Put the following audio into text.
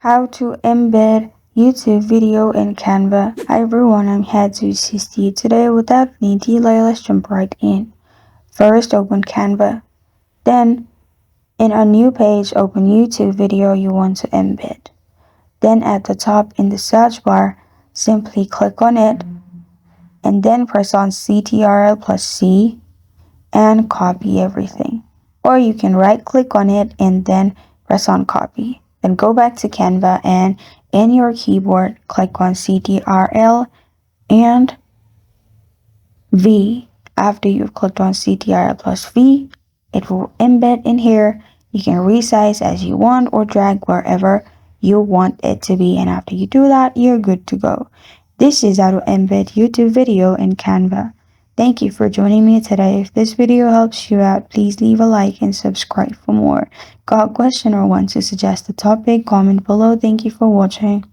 How to embed YouTube video in Canva. Hi everyone, I'm here to assist you today. Without any delay, let's jump right in. First, open Canva. Then, in a new page, open YouTube video you want to embed. Then at the top in the search bar, simply click on it and then press on Ctrl+C and copy everything. Or you can right click on it and then press on copy. Then go back to Canva and in your keyboard click on Ctrl and V. After you've clicked on Ctrl+V, it will embed in here. You can resize as you want or drag wherever you want it to be, and after you do that, you're good to go. This is how to embed YouTube video in Canva. Thank you for joining me today. If this video helps you out, please leave a like and subscribe for more. Got a question or want to suggest a topic? Comment below. Thank you for watching.